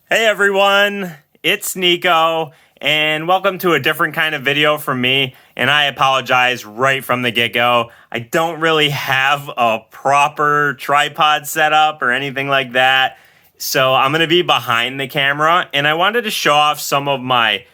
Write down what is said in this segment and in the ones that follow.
Hey everyone, it's Nico, and welcome to a different kind of video from me, and I apologize right from the get-go. I don't really have a proper tripod setup or anything like that, so I'm going to be behind the camera, and I wanted to show off some of my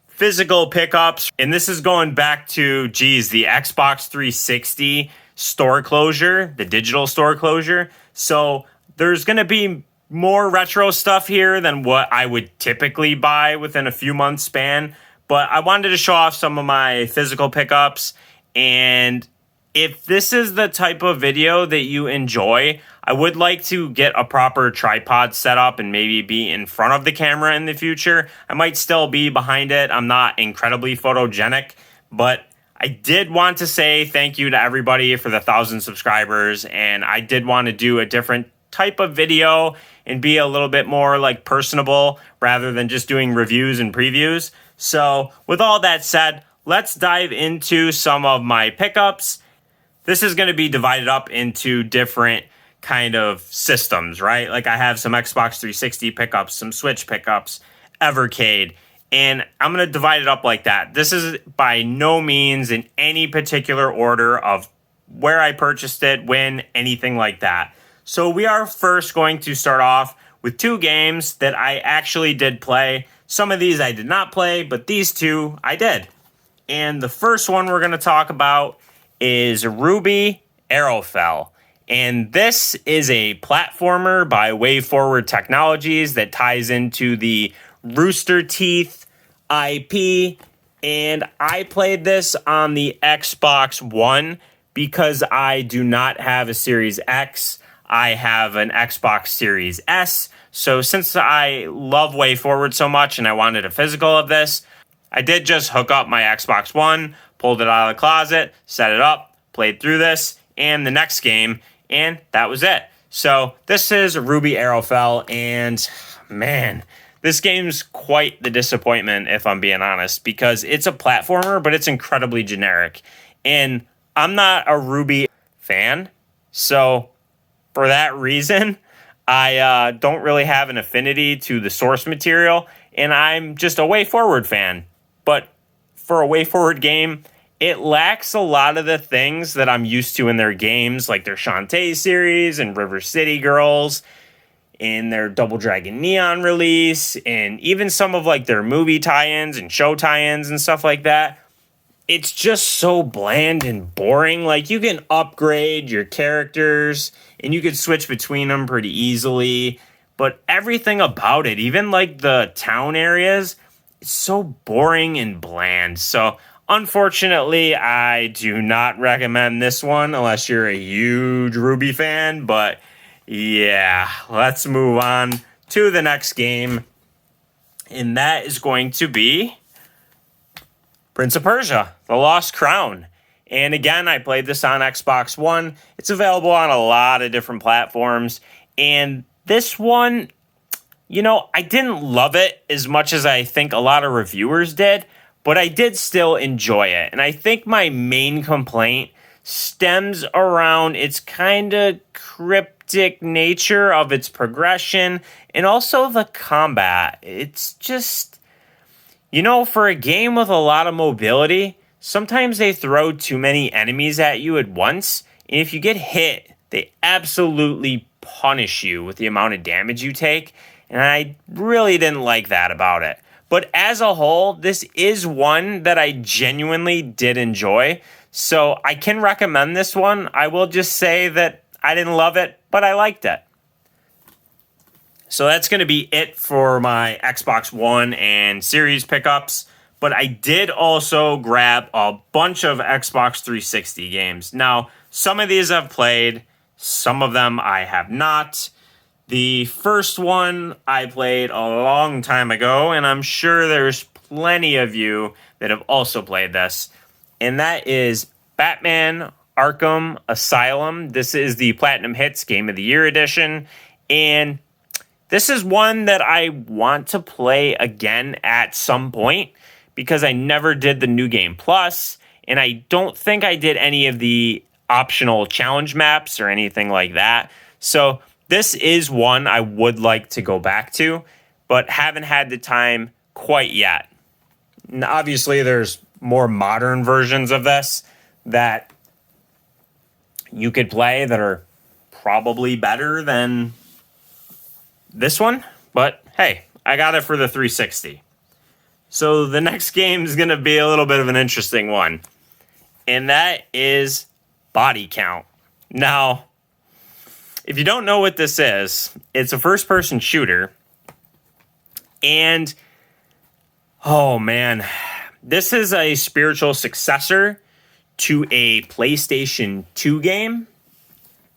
physical pickups, and this is going back to, the Xbox 360 store closure, the digital store closure. So there's going to be more retro stuff here than what I would typically buy within a few months span. But I wanted to show off some of my physical pickups. And if this is the type of video that you enjoy, I would like to get a proper tripod set up and maybe be in front of the camera in the future. I might still be behind it. I'm not incredibly photogenic, but I did want to say thank you to everybody for the 1,000 subscribers. And I did want to do a different type of video and be a little bit more like personable rather than just doing reviews and previews. So with all that said, let's dive into some of my pickups. This is going to be divided up into different kind of systems, right? Like I have some Xbox 360 pickups, some Switch pickups, Evercade, and I'm going to divide it up like that. This is by no means in any particular order of where I purchased it, when, anything like that. So we are first going to start off with two games that I actually did play. Some of these I did not play, but these two I did. And the first one we're going to talk about is Ruby Arrowfell. And this is a platformer by Way Forward Technologies that ties into the Rooster Teeth IP. And I played this on the Xbox One because I do not have a Series X. I have an Xbox Series S. So since I love Way Forward so much and I wanted a physical of this, I did just hook up my Xbox One, pulled it out of the closet, set it up, played through this and the next game, and that was it. So this is Ruby Arrowfell, and man, this game's quite the disappointment if I'm being honest, because it's a platformer, but it's incredibly generic. And I'm not a Ruby fan, so for that reason, I don't really have an affinity to the source material, and I'm just a Way Forward fan. But for a Way Forward game, it lacks a lot of the things that I'm used to in their games, like their Shantae series and River City Girls, in their Double Dragon Neon release, and even some of like their movie tie-ins and show tie-ins and stuff like that. It's just so bland and boring. Like, you can upgrade your characters and you can switch between them pretty easily, but everything about it, even like the town areas, it's so boring and bland. So unfortunately, I do not recommend this one unless you're a huge Ruby fan. But yeah, let's move on to the next game, and that is going to be Prince of Persia, The Lost Crown. And again, I played this on Xbox One. It's available on a lot of different platforms. And this one, I didn't love it as much as I think a lot of reviewers did, but I did still enjoy it. And I think my main complaint stems around its kind of cryptic nature of its progression and also the combat. It's just, for a game with a lot of mobility, sometimes they throw too many enemies at you at once, and if you get hit, they absolutely punish you with the amount of damage you take, and I really didn't like that about it. But as a whole, this is one that I genuinely did enjoy, so I can recommend this one. I will just say that I didn't love it, but I liked it. So that's going to be it for my Xbox One and Series pickups. But I did also grab a bunch of Xbox 360 games. Now, some of these I've played, some of them I have not. The first one I played a long time ago, and I'm sure there's plenty of you that have also played this. And that is Batman Arkham Asylum. This is the Platinum Hits Game of the Year edition. And this is one that I want to play again at some point because I never did the New Game Plus, and I don't think I did any of the optional challenge maps or anything like that. So this is one I would like to go back to, but haven't had the time quite yet. And obviously, there's more modern versions of this that you could play that are probably better than this one, but hey, I got it for the 360. So the next game is going to be a little bit of an interesting one, and that is Body Count. Now, if you don't know what this is, it's a first-person shooter, and oh man, this is a spiritual successor to a PlayStation 2 game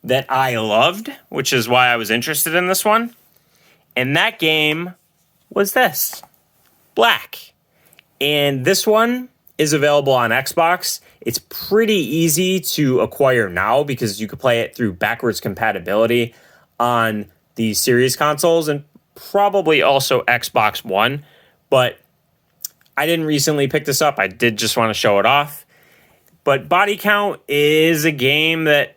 that I loved, which is why I was interested in this one. And that game was this, Black. And this one is available on Xbox. It's pretty easy to acquire now because you could play it through backwards compatibility on the Series consoles and probably also Xbox One. But I didn't recently pick this up. I did just want to show it off. But Body Count is a game that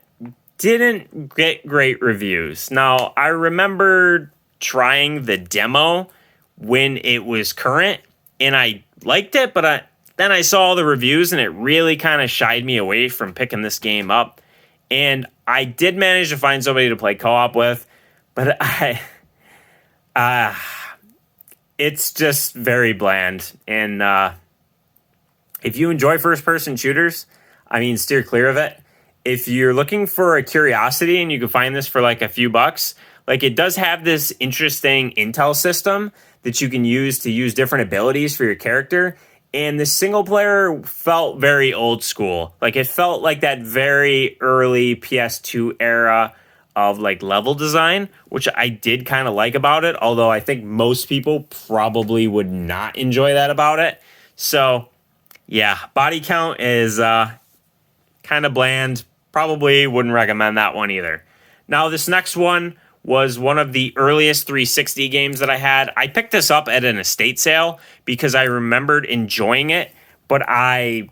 didn't get great reviews. Now, I remember trying the demo when it was current, and I liked it, but then I saw the reviews, and it really kind of shied me away from picking this game up. And I did manage to find somebody to play co-op with, but it's just very bland. And if you enjoy first-person shooters, I mean, steer clear of it. If you're looking for a curiosity and you can find this for like a few bucks, like it does have this interesting intel system that you can use to use different abilities for your character. And the single player felt very old school. Like it felt like that very early PS2 era of like level design, which I did kind of like about it. Although I think most people probably would not enjoy that about it. So yeah, Body Count is kind of bland. Probably wouldn't recommend that one either. Now, this next one was one of the earliest 360 games that I had. I picked this up at an estate sale because I remembered enjoying it, but I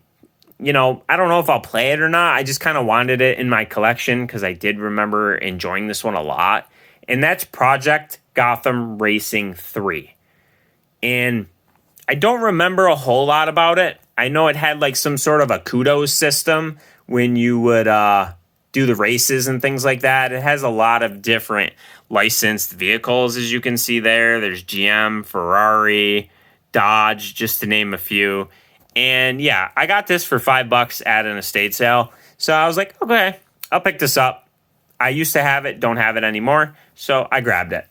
don't know if I'll play it or not. I just kind of wanted it in my collection because I did remember enjoying this one a lot. And that's Project Gotham Racing 3. And I don't remember a whole lot about it. I know it had like some sort of a kudos system when you would do the races and things like that. It has a lot of different licensed vehicles, as you can see there. There's GM, Ferrari, Dodge, just to name a few. And yeah, I got this for $5 at an estate sale. So I was like, okay, I'll pick this up. I used to have it, don't have it anymore. So I grabbed it.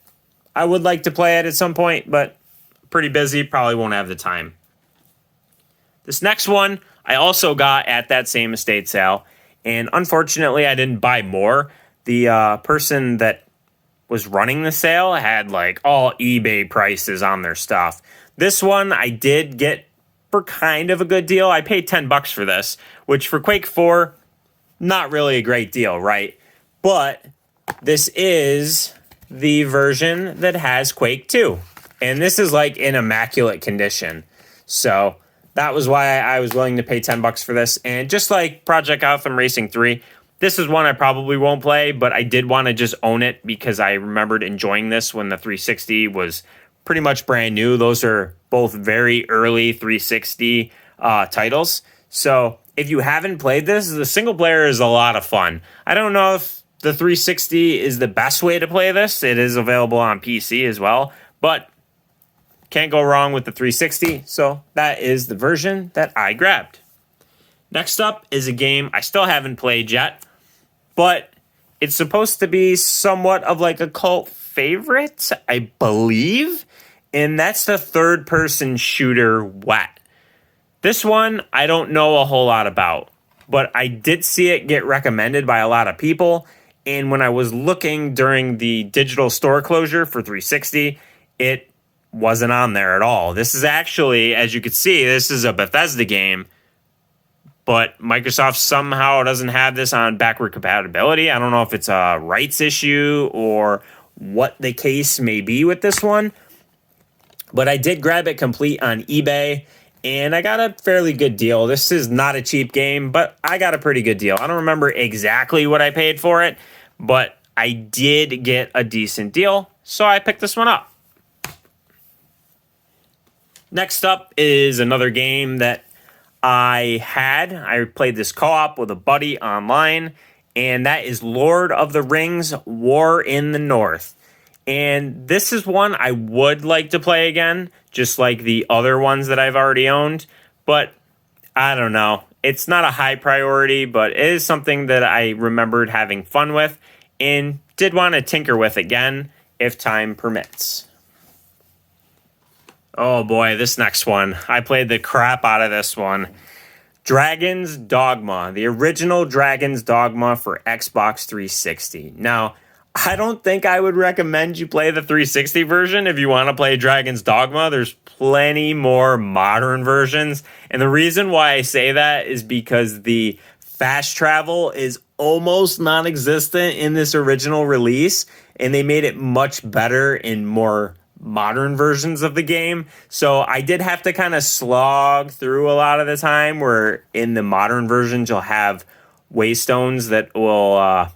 I would like to play it at some point, but pretty busy, probably won't have the time. This next one I also got at that same estate sale, and unfortunately I didn't buy more. The person that was running the sale had like all eBay prices on their stuff. This one I did get for kind of a good deal. I paid $10 for this, which for Quake 4, not really a great deal, right? But this is the version that has Quake 2, and this is like in immaculate condition. So that was why I was willing to pay $10 for this. And just like Project Gotham Racing 3, this is one I probably won't play, but I did want to just own it because I remembered enjoying this when the 360 was pretty much brand new. Those are both very early 360 titles. So if you haven't played this, the single player is a lot of fun. I don't know if the 360 is the best way to play this. It is available on PC as well, but can't go wrong with the 360, so that is the version that I grabbed. Next up is a game I still haven't played yet, but it's supposed to be somewhat of like a cult favorite, I believe, and that's the third-person shooter Wet. This one I don't know a whole lot about, but I did see it get recommended by a lot of people, and when I was looking during the digital store closure for 360, it wasn't on there at all. This is actually, as you can see, this is a Bethesda game, but Microsoft somehow doesn't have this on backward compatibility. I don't know if it's a rights issue or what the case may be with this one, but I did grab it complete on eBay, and I got a fairly good deal. This is not a cheap game, but I got a pretty good deal. I don't remember exactly what I paid for it, but I did get a decent deal, so I picked this one up. Next up is another game that I played this co-op with a buddy online, and that is Lord of the Rings War in the North. And this is one I would like to play again, just like the other ones that I've already owned. But I don't know. It's not a high priority, but it is something that I remembered having fun with and did want to tinker with again if time permits. Oh boy, this next one. I played the crap out of this one. Dragon's Dogma, the original Dragon's Dogma for Xbox 360. Now, I don't think I would recommend you play the 360 version if you want to play Dragon's Dogma. There's plenty more modern versions. And the reason why I say that is because the fast travel is almost non-existent in this original release, and they made it much better in more modern versions of the game. So I did have to kind of slog through a lot of the time, where in the modern versions you'll have waystones that will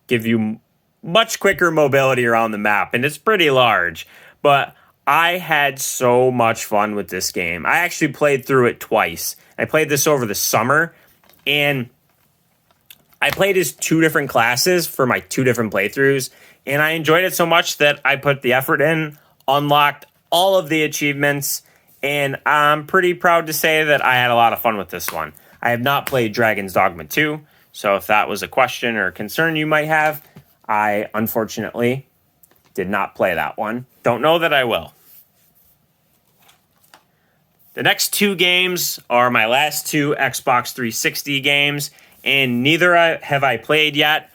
give you much quicker mobility around the map, and it's pretty large. But I had so much fun with this game. I actually played through it twice. I played this over the summer, and I played as two different classes for my two different playthroughs, and I enjoyed it so much that I put the effort in, unlocked all of the achievements, and I'm pretty proud to say that I had a lot of fun with this one. I have not played Dragon's Dogma 2, so if that was a question or concern you might have, I unfortunately did not play that one. Don't know that I will. The next two games are my last two Xbox 360 games, and neither have I played yet,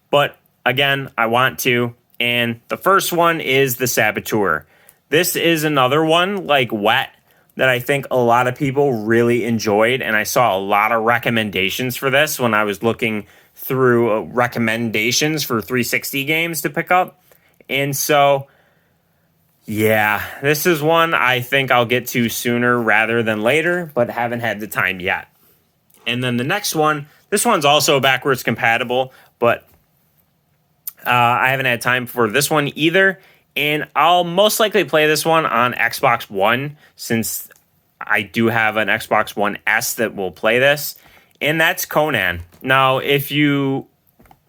but again, I want to. And the first one is The Saboteur. This is another one like Wet that I think a lot of people really enjoyed, and I saw a lot of recommendations for this when I was looking through recommendations for 360 games to pick up. And so, yeah, this is one I think I'll get to sooner rather than later, but haven't had the time yet. And then the next one, this one's also backwards compatible, but I haven't had time for this one either. And I'll most likely play this one on Xbox One, since I do have an Xbox One S that will play this. And that's Conan. Now, if you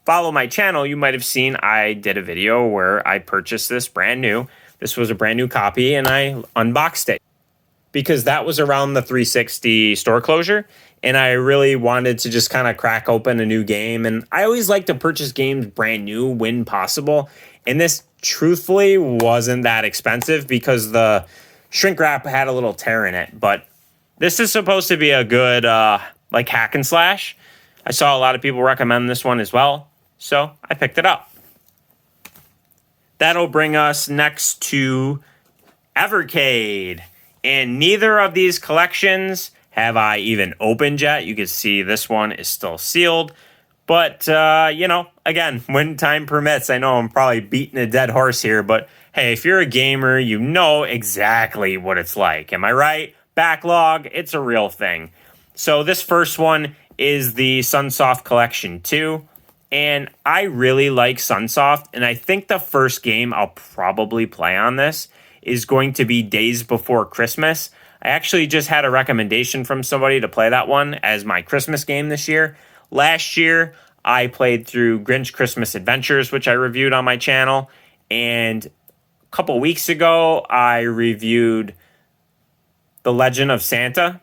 follow my channel, you might have seen I did a video where I purchased this brand new. This was a brand new copy, and I unboxed it because that was around the 360 store closure, and I really wanted to just kind of crack open a new game. And I always like to purchase games brand new when possible, and this truthfully wasn't that expensive because the shrink wrap had a little tear in it. But this is supposed to be a good like hack and slash. I saw a lot of people recommend this one as well, so I picked it up. That'll bring us next to Evercade. And neither of these collections have I even opened yet. You can see this one is still sealed. But, again, when time permits, I know I'm probably beating a dead horse here, but hey, if you're a gamer, you know exactly what it's like. Am I right? Backlog, it's a real thing. So this first one is the Sunsoft Collection 2. And I really like Sunsoft, and I think the first game I'll probably play on this is going to be Days Before Christmas. I actually just had a recommendation from somebody to play that one as my Christmas game this year. Last year, I played through Grinch Christmas Adventures, which I reviewed on my channel. And a couple weeks ago, I reviewed The Legend of Santa,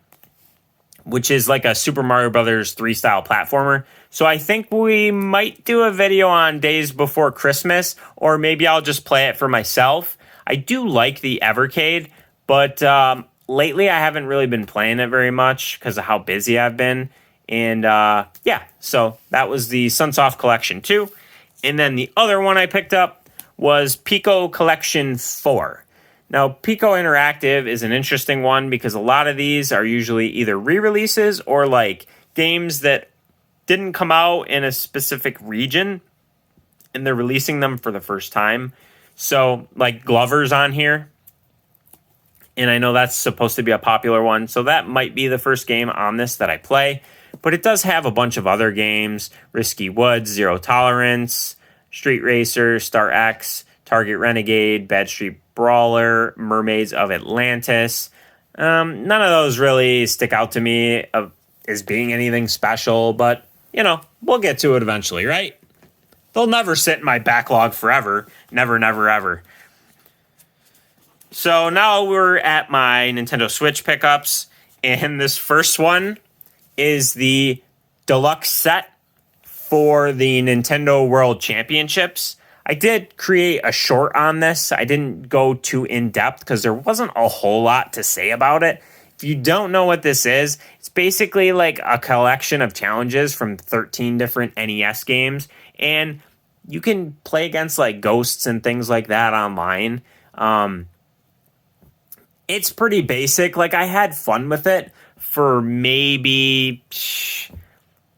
which is like a Super Mario Brothers 3 style platformer. So I think we might do a video on Days Before Christmas, or maybe I'll just play it for myself. I do like the Evercade, but lately I haven't really been playing it very much because of how busy I've been. And so that was the Sunsoft Collection 2. And then the other one I picked up was Pico Collection 4. Now, Pico Interactive is an interesting one because a lot of these are usually either re-releases or like games that didn't come out in a specific region and they're releasing them for the first time. So like Glover's on here, and I know that's supposed to be a popular one. So that might be the first game on this that I play. But it does have a bunch of other games: Risky Woods, Zero Tolerance, Street Racer, Star X, Target Renegade, Bad Street Brawler, Mermaids of Atlantis, None of those really stick out to me as being anything special, but, we'll get to it eventually, right? They'll never sit in my backlog forever. Never, never, ever. So now we're at my Nintendo Switch pickups, and this first one is the deluxe set for the Nintendo World Championships. I did create a short on this. I didn't go too in-depth because there wasn't a whole lot to say about it. If you don't know what this is, it's basically like a collection of challenges from 13 different NES games, and you can play against like ghosts and things like that online. It's pretty basic. Like, I had fun with it for maybe,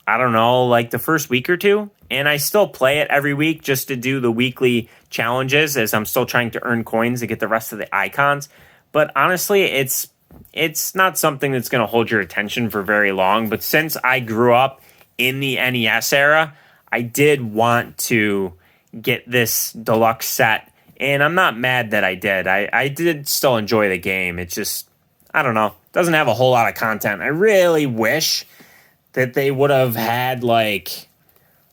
I don't know, like the first week or two. And I still play it every week just to do the weekly challenges, as I'm still trying to earn coins to get the rest of the icons. But honestly, it's not something that's going to hold your attention for very long. But since I grew up in the NES era, I did want to get this deluxe set. And I'm not mad that I did. I did still enjoy the game. It just, I don't know, doesn't have a whole lot of content. I really wish that they would have had, like,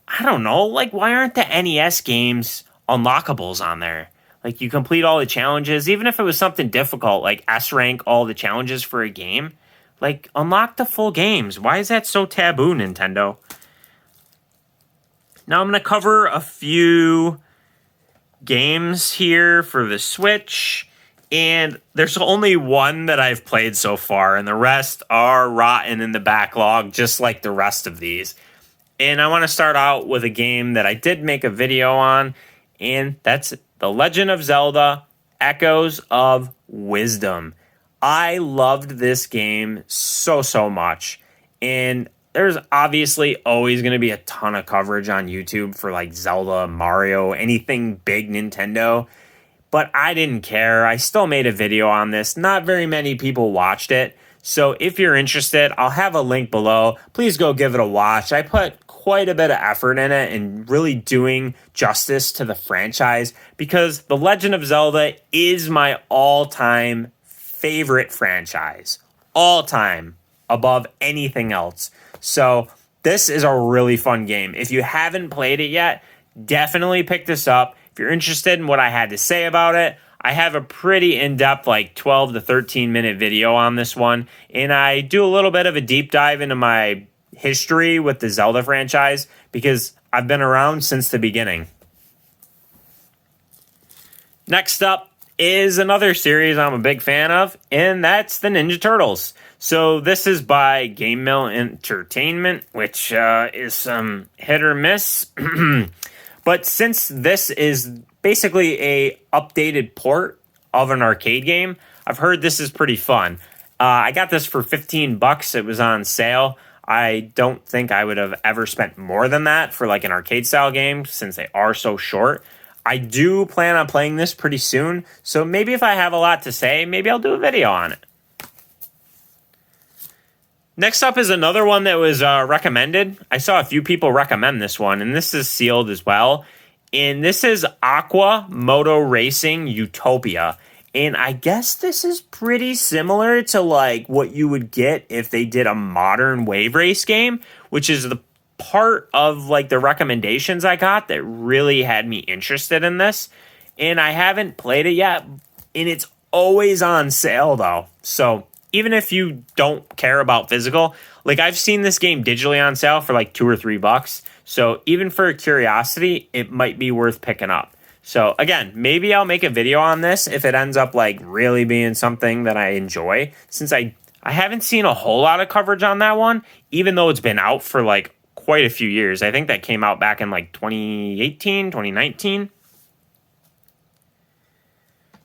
I don't know, like, why aren't the NES games unlockables on there? Like, you complete all the challenges, even if it was something difficult, like S-rank all the challenges for a game. Like, unlock the full games. Why is that so taboo, Nintendo? Now I'm going to cover a few games here for the Switch, and there's only one that I've played so far, and the rest are rotten in the backlog, just like the rest of these. And I want to start out with a game that I did make a video on, and that's The Legend of Zelda: Echoes of Wisdom. I loved this game so much, and there's obviously always going to be a ton of coverage on YouTube for like Zelda, Mario, anything big Nintendo. But I didn't care. I still made a video on this. Not very many people watched it. So if you're interested, I'll have a link below. Please go give it a watch. I put quite a bit of effort in it and really doing justice to the franchise, because The Legend of Zelda is my all-time favorite franchise. All time. Above anything else. So this is a really fun game. If you haven't played it yet, definitely pick this up. If you're interested in what I had to say about it, I have a pretty in-depth, like 12 to 13 minute video on this one. And I do a little bit of a deep dive into my history with the Zelda franchise, because I've been around since the beginning. Next up is another series I'm a big fan of, and that's the Ninja Turtles. So this is by Game Mill Entertainment, which is some hit or miss. But since this is basically a updated port of an arcade game, I've heard this is pretty fun. I got this for $15. It was on sale. I don't think I would have ever spent more than that for like an arcade style game, since they are so short. I do plan on playing this pretty soon, so maybe if I have a lot to say, maybe I'll do a video on it. Next up is another one that was recommended. I saw a few people recommend this one, and this is sealed as well. And this is Aqua Moto Racing Utopia. And I guess this is pretty similar to like what you would get if they did a modern wave race game, which is the part of like the recommendations I got that really had me interested in this. And I haven't played it yet, and it's always on sale though. So even if you don't care about physical, like I've seen this game digitally on sale for like $2 or $3. So even for curiosity, it might be worth picking up. So again, maybe I'll make a video on this if it ends up like really being something that I enjoy, since I haven't seen a whole lot of coverage on that one, even though it's been out for like quite a few years. I think that came out back in like 2018, 2019.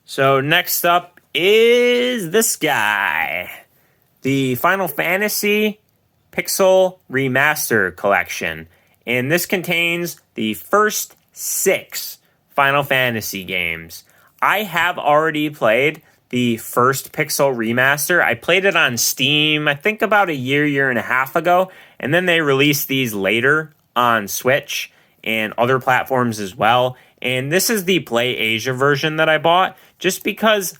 So next up is this guy, the Final Fantasy Pixel Remaster Collection. And this contains the first 6 Final Fantasy games. I have already played the first Pixel Remaster. I played it on Steam, I think about a year and a half ago. And then they released these later on Switch and other platforms as well. And this is the Play Asia version that I bought, just because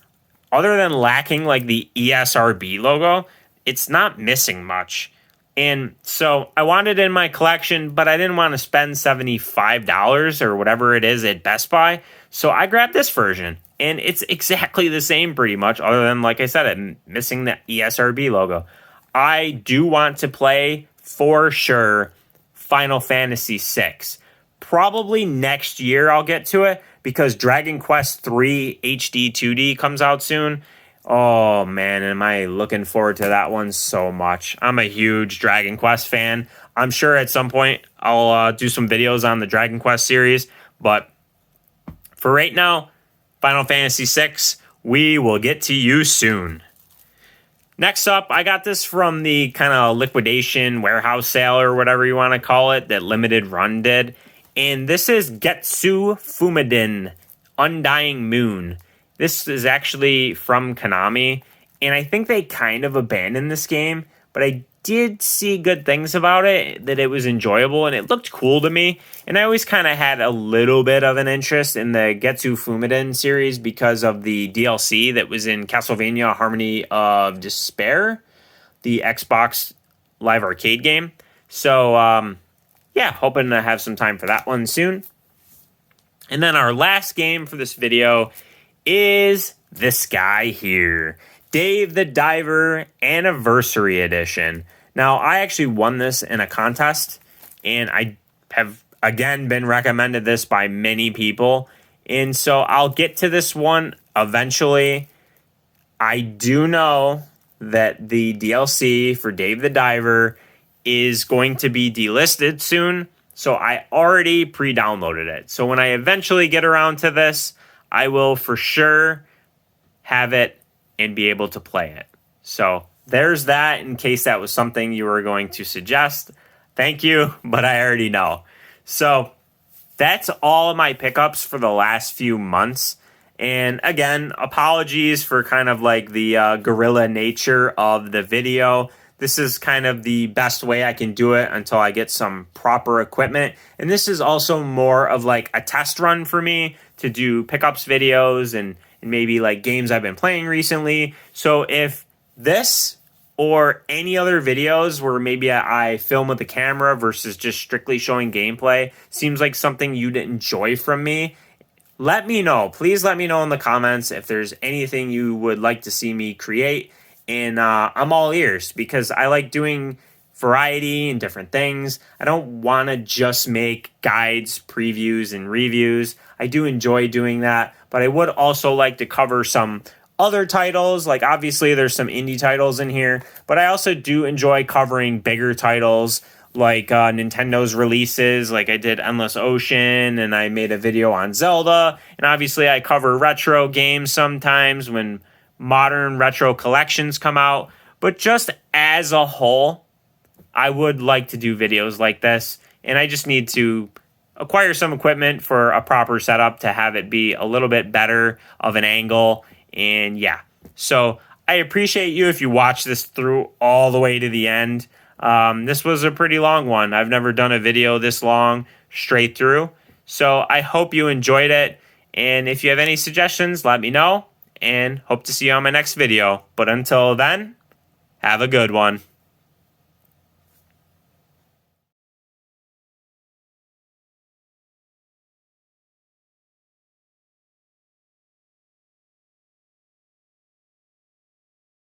other than lacking like the ESRB logo, it's not missing much. And so I wanted it in my collection, but I didn't want to spend $75 or whatever it is at Best Buy. So I grabbed this version, and it's exactly the same pretty much, other than, like I said, I'm missing the ESRB logo. I do want to play, for sure, Final Fantasy VI. Probably next year I'll get to it, because Dragon Quest III HD 2D comes out soon. Oh man, am I looking forward to that one so much. I'm a huge Dragon Quest fan. I'm sure at some point I'll do some videos on the Dragon Quest series, but for right now, Final Fantasy VI, we will get to you soon. Next up, I got this from the kind of liquidation warehouse sale or whatever you want to call it that Limited Run did. And this is Getsu Fumiden Undying Moon. This is actually from Konami, and I think they kind of abandoned this game, but I did see good things about it, that it was enjoyable, and it looked cool to me, and I always kind of had a little bit of an interest in the Getsu Fumiden series because of the DLC that was in Castlevania Harmony of Despair, the Xbox Live Arcade game. So, yeah, hoping to have some time for that one soon. And then our last game for this video is this guy here, Dave the Diver Anniversary Edition. Now, I actually won this in a contest, and I have, again, been recommended this by many people, and so I'll get to this one eventually. I do know that the DLC for Dave the Diver is going to be delisted soon, so I already pre-downloaded it. So when I eventually get around to this, I will for sure have it and be able to play it. So there's that, in case that was something you were going to suggest. Thank you, but I already know. So that's all of my pickups for the last few months. And again, apologies for kind of like the guerrilla nature of the video. This is kind of the best way I can do it until I get some proper equipment. And this is also more of like a test run for me to do pickups videos and maybe like games I've been playing recently. So if this or any other videos where maybe I film with the camera versus just strictly showing gameplay seems like something you'd enjoy from me, let me know. Please let me know in the comments if there's anything you would like to see me create. And I'm all ears, because I like doing variety and different things. I don't want to just make guides, previews, and reviews. I do enjoy doing that, but I would also like to cover some other titles. Like, obviously there's some indie titles in here, but I also do enjoy covering bigger titles like Nintendo's releases. Like I did Endless Ocean, and I made a video on Zelda, and obviously I cover retro games sometimes when modern retro collections come out. But just as a whole, I would like to do videos like this, and I just need to acquire some equipment for a proper setup to have it be a little bit better of an angle. And yeah, so I appreciate you if you watch this through all the way to the end. This was a pretty long one. I've never done a video this long straight through, so I hope you enjoyed it. And if you have any suggestions, let me know, and hope to see you on my next video. But until then, have a good one.